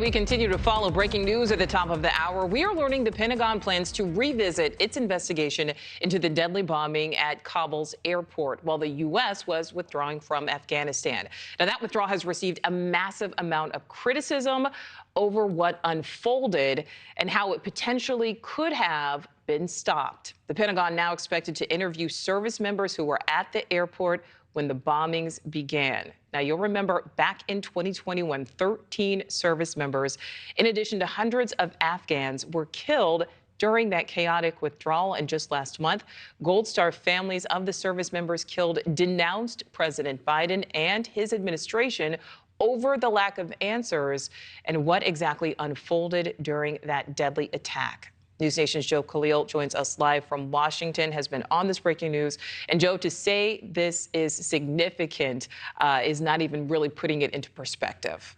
we continue to follow breaking news at the top of the hour. We are learning the Pentagon plans to revisit its investigation into the deadly bombing at Kabul's airport while the U.S. was withdrawing from Afghanistan. Now, that withdrawal has received a massive amount of criticism over what unfolded and how it potentially could have been stopped. The Pentagon now expected to interview service members who were at the airport when the bombings began. Now, you'll remember back in 2021, 13 service members, in addition to hundreds of Afghans, were killed during that chaotic withdrawal. And just last month, Gold Star families of the service members killed denounced President Biden and his administration over the lack of answers and what exactly unfolded during that deadly attack. NewsNation's Joe Khalil joins us live from Washington, has been on this breaking news. And Joe, to say this is significant is not even really putting it into perspective.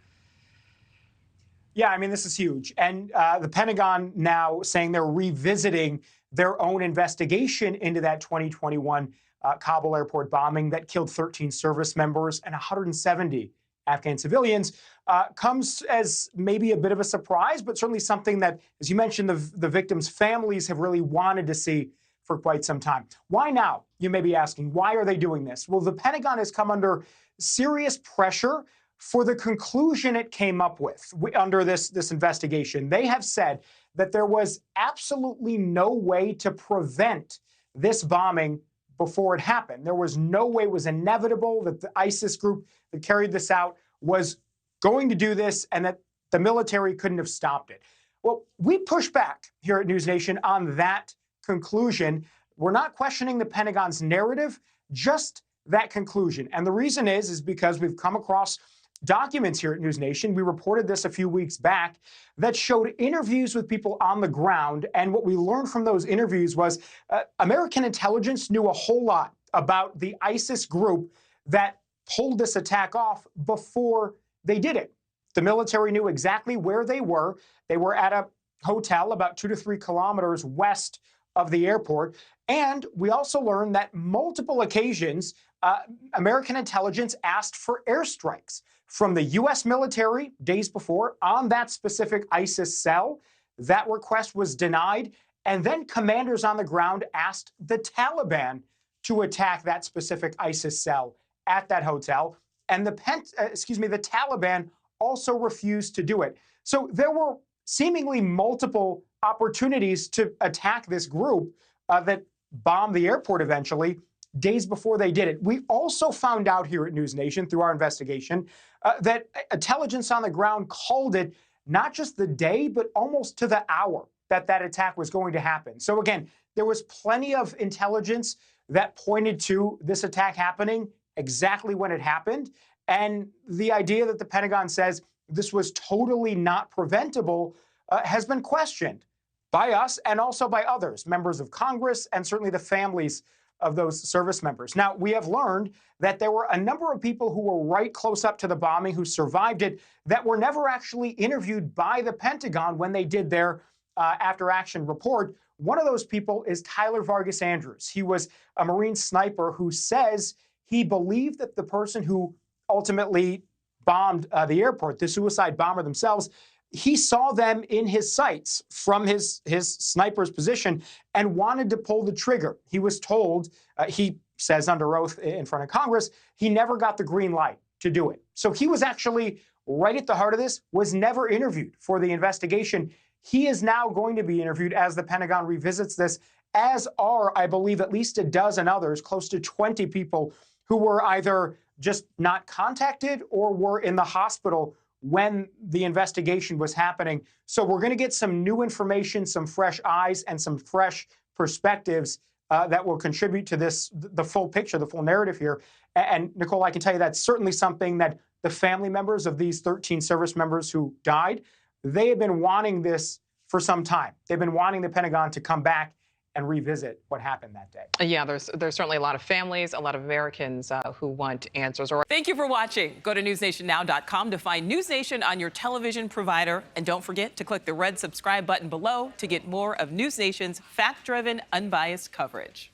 Yeah, I mean, this is huge. And the Pentagon now saying they're revisiting their own investigation into that 2021 Kabul airport bombing that killed 13 service members and 170 Afghan civilians, comes as maybe a bit of a surprise, but certainly something that, as you mentioned, the victims' families have really wanted to see for quite some time. Why now? You may be asking, why are they doing this? Well, the Pentagon has come under serious pressure for the conclusion it came up with under this investigation. They have said that there was absolutely no way to prevent this bombing before it happened. There was no way, it was inevitable that the ISIS group that carried this out was going to do this and that the military couldn't have stopped it. Well, we push back here at NewsNation on that conclusion. We're not questioning the Pentagon's narrative, just that conclusion. And the reason is because we've come across documents here at NewsNation. We reported this a few weeks back that showed interviews with people on the ground. And what we learned from those interviews was American intelligence knew a whole lot about the ISIS group that pulled this attack off before they did it. The military knew exactly where they were. They were at a hotel about 2 to 3 kilometers west of the airport. And we also learned that multiple occasions, American intelligence asked for airstrikes from the U.S. military days before on that specific ISIS cell. That request was denied. And then commanders on the ground asked the Taliban to attack that specific ISIS cell at that hotel. And the Taliban also refused to do it. So there were seemingly multiple opportunities to attack this group that bombed the airport eventually, days before they did it. We also found out here at NewsNation through our investigation that intelligence on the ground called it not just the day, but almost to the hour that that attack was going to happen. So again, there was plenty of intelligence that pointed to this attack happening exactly when it happened. And the idea that the Pentagon says this was totally not preventable has been questioned by us and also by others, members of Congress, and certainly the families of those service members. Now, we have learned that there were a number of people who were right close up to the bombing who survived it that were never actually interviewed by the Pentagon when they did their after-action report. One of those people is Tyler Vargas Andrews. He was a Marine sniper who says he believed that the person who ultimately bombed the airport, the suicide bomber themselves, he saw them in his sights from his sniper's position and wanted to pull the trigger. He was told, he says under oath in front of Congress, he never got the green light to do it. So he was actually right at the heart of this, was never interviewed for the investigation. He is now going to be interviewed as the Pentagon revisits this, as are, I believe, at least a dozen others, close to 20 people who were either just not contacted or were in the hospital when the investigation was happening. So we're going to get some new information, some fresh eyes, and some fresh perspectives that will contribute to this, the full picture, the full narrative here. And Nichole, I can tell you that's certainly something that the family members of these 13 service members who died, they have been wanting this for some time. They've been wanting the Pentagon to come back and revisit what happened that day. Yeah, there's certainly a lot of families, a lot of Americans who want answers. Thank you for watching. Go to newsnationnow.com to find NewsNation on your television provider. And don't forget to click the red subscribe button below to get more of NewsNation's fact-driven, unbiased coverage.